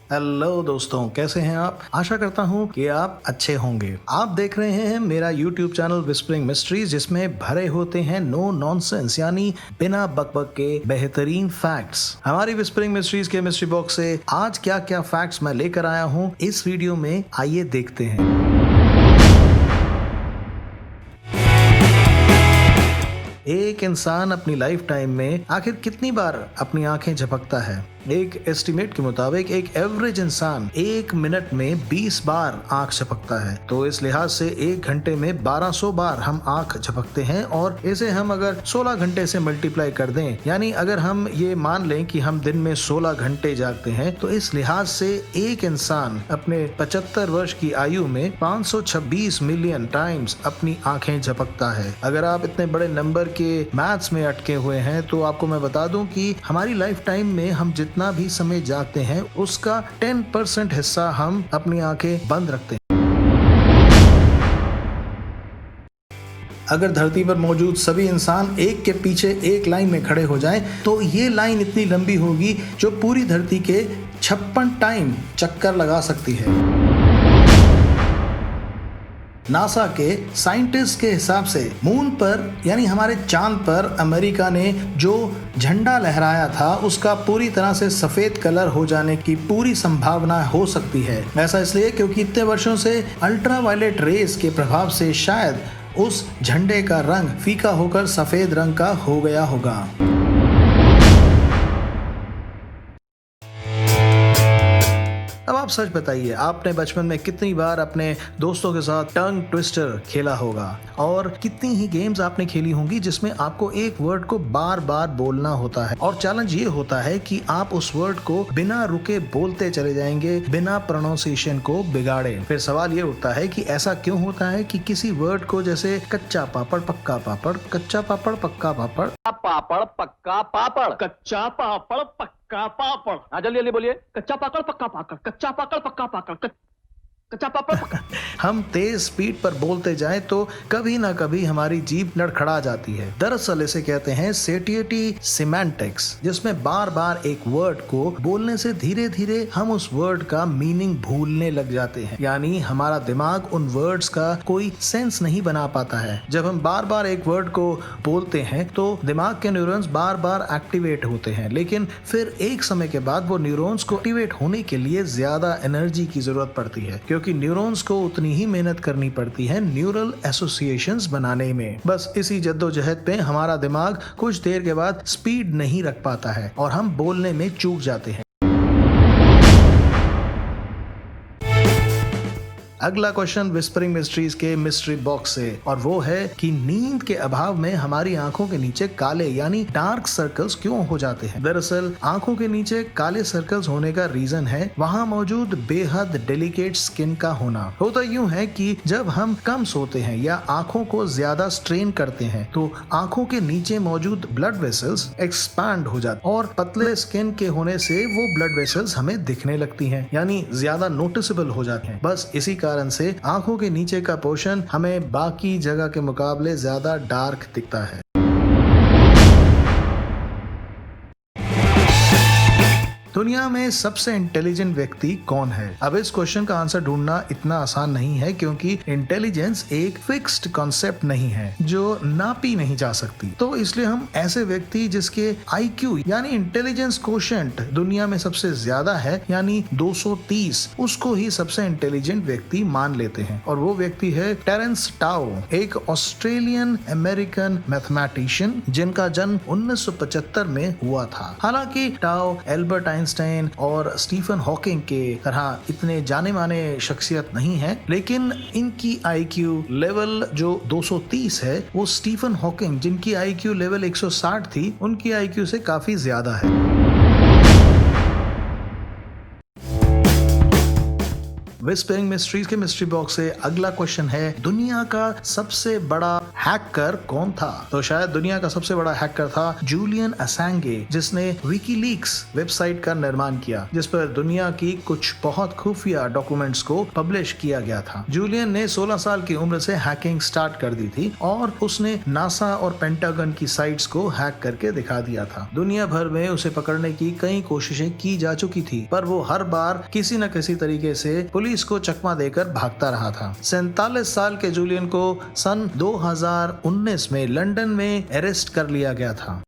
Hello दोस्तों, कैसे हैं आप? आशा करता हूं कि आप अच्छे होंगे। आप देख रहे हैं मेरा यूट्यूब चैनल विस्परिंग मिस्ट्रीज, जिसमें भरे होते हैं नो नॉनसेंस यानी बिना बकबक के बेहतरीन फैक्ट्स। हमारी विस्परिंग मिस्ट्रीज के मिस्ट्री बॉक्स से आज क्या क्या फैक्ट्स मैं लेकर आया हूं इस वीडियो में, आइए देखते हैं। एक इंसान अपनी लाइफ टाइम में आखिर कितनी बार अपनी आंखें झपकता है? एक एस्टिमेट के मुताबिक एक एवरेज इंसान 1 मिनट में 20 बार आंख झपकता है। तो इस लिहाज से 1 घंटे में 1200 बार हम आंख झपकते हैं, और इसे हम अगर 16 घंटे से मल्टीप्लाई कर दें, यानी अगर हम ये मान लें कि हम दिन में 16 घंटे जागते हैं, तो इस लिहाज से एक इंसान अपने 75 वर्ष की आयु में 526 मिलियन टाइम्स अपनी आंखें झपकता है। अगर आप इतने बड़े नंबर के मैथ्स में अटके हुए हैं तो आपको मैं बता दूं कि हमारी लाइफ टाइम में हम जितना भी समय जागते हैं उसका 10% हिस्सा हम अपनी आंखें बंद रखते हैं। अगर धरती पर मौजूद सभी इंसान एक के पीछे एक लाइन में खड़े हो जाएं, तो ये लाइन इतनी लंबी होगी जो पूरी धरती के 56 टाइम चक्कर लगा सकती है। नासा के साइंटिस्ट के हिसाब से मून पर यानी हमारे चांद पर अमेरिका ने जो झंडा लहराया था उसका पूरी तरह से सफेद कलर हो जाने की पूरी संभावना हो सकती है। ऐसा इसलिए क्योंकि इतने वर्षों से अल्ट्रावायलेट रेस के प्रभाव से शायद उस झंडे का रंग फीका होकर सफेद रंग का हो गया होगा। अब आप सच बताइए, आपने बचपन में कितनी बार अपने दोस्तों के साथ टंग ट्विस्टर खेला होगा, और कितनी ही गेम्स आपने खेली होंगी जिसमें आपको एक वर्ड को बार बार बोलना होता है, और चैलेंज ये होता है कि आप उस वर्ड को बिना रुके बोलते चले जाएंगे, बिना प्रोनाउंसिएशन को बिगाड़े। फिर सवाल ये उठता है कि ऐसा क्यों होता है कि किसी वर्ड को, जैसे कच्चा पापड़ पक्का पापड़, कच्चा पापड़ पक्का पापड़, पापड़ पक्का पापड़, कच्चा पापड़ पक्का पापड़, जल्दी जल्दी बोलिए, कच्चा पापड़ पक्का पापड़, कच्चा पापड़ पक्का पापड़, कच्चा पापड़ पक्का। हम तेज स्पीड पर बोलते जाएं तो कभी ना कभी हमारी जीभ लड़खड़ा जाती है। दरअसल इसे कहते हैं सेटिएटी सिमेंटिक्स, जिसमें बार बार एक वर्ड को बोलने से धीरे धीरे हम उस वर्ड का मीनिंग भूलने लग जाते हैं, यानी हमारा दिमाग उन वर्ड्स का कोई सेंस नहीं बना पाता है। जब हम बार बार एक वर्ड को बोलते हैं तो दिमाग के न्यूरॉन्स बार बार एक्टिवेट होते हैं, लेकिन फिर एक समय के बाद वो न्यूरॉन्स को एक्टिवेट होने के लिए ज्यादा एनर्जी की जरूरत पड़ती है, क्योंकि न्यूरॉन्स को उतनी ही मेहनत करनी पड़ती है न्यूरल एसोसिएशंस बनाने में। बस इसी जद्दोजहद पे हमारा दिमाग कुछ देर के बाद स्पीड नहीं रख पाता है और हम बोलने में चूक जाते हैं। अगला क्वेश्चन विस्परिंग मिस्ट्रीज के मिस्ट्री बॉक्स से, और वो है कि नींद के अभाव में हमारी आंखों के नीचे काले यानी डार्क सर्कल्स क्यों हो जाते हैं? दरअसल आंखों के नीचे काले सर्कल्स होने का रीजन है वहां मौजूद बेहद डेलिकेट स्किन का होना। होता यूं है कि जब हम कम सोते हैं या आंखों को ज्यादा स्ट्रेन करते हैं तो आंखों के नीचे मौजूद ब्लड वेसल्स एक्सपैंड हो जाते हैं, और पतले स्किन के होने से वो ब्लड वेसल्स हमें दिखने लगती हैं, यानी ज्यादा नोटिसेबल हो जाते हैं। बस इसी कारण से आंखों के नीचे का पोर्शन हमें बाकी जगह के मुकाबले ज्यादा डार्क दिखता है। दुनिया में सबसे इंटेलिजेंट व्यक्ति कौन है? अब इस क्वेश्चन का आंसर ढूंढना इतना आसान नहीं है, क्योंकि इंटेलिजेंस एक फिक्स्ड कॉन्सेप्ट नहीं है जो नापी नहीं जा सकती। तो इसलिए हम ऐसे व्यक्ति जिसके IQ यानी इंटेलिजेंस कोशेंट दुनिया में सबसे ज्यादा है, यानी 230, उसको ही सबसे इंटेलिजेंट व्यक्ति मान लेते हैं, और वो व्यक्ति है टेरेंस टाओ, एक ऑस्ट्रेलियन अमेरिकन मैथमेटिशियन जिनका जन्म 1975 में हुआ था। हालांकि टाओ एल्बर्ट आइंस्टाइन और स्टीफन हॉकिंग के तरह इतने जाने माने शख्सियत नहीं है, लेकिन इनकी IQ लेवल जो 230 है वो स्टीफन हॉकिंग, जिनकी IQ लेवल 160 थी, उनकी IQ से काफी ज्यादा है। विस्परिंग मिस्ट्रीज के मिस्ट्री बॉक्स से अगला क्वेश्चन है, दुनिया का सबसे बड़ा हैकर कौन था? तो शायद दुनिया का सबसे बड़ा हैकर था जूलियन असांगे, जिसने विकीलीक्स वेबसाइट का निर्माण किया, जिस पर दुनिया की कुछ बहुत खुफिया डॉक्यूमेंट्स को पब्लिश किया गया था। जूलियन ने 16 साल की उम्र से हैकिंग स्टार्ट कर दी थी और उसने नासा और पेंटागन की साइट्स को हैक करके दिखा दिया था। दुनिया भर में उसे पकड़ने की कई कोशिशें की जा चुकी थी, पर वो हर बार किसी न किसी तरीके से पुलिस को चकमा देकर भागता रहा था। 47 साल के जूलियन को सन 2019 में लंदन में अरेस्ट कर लिया गया था।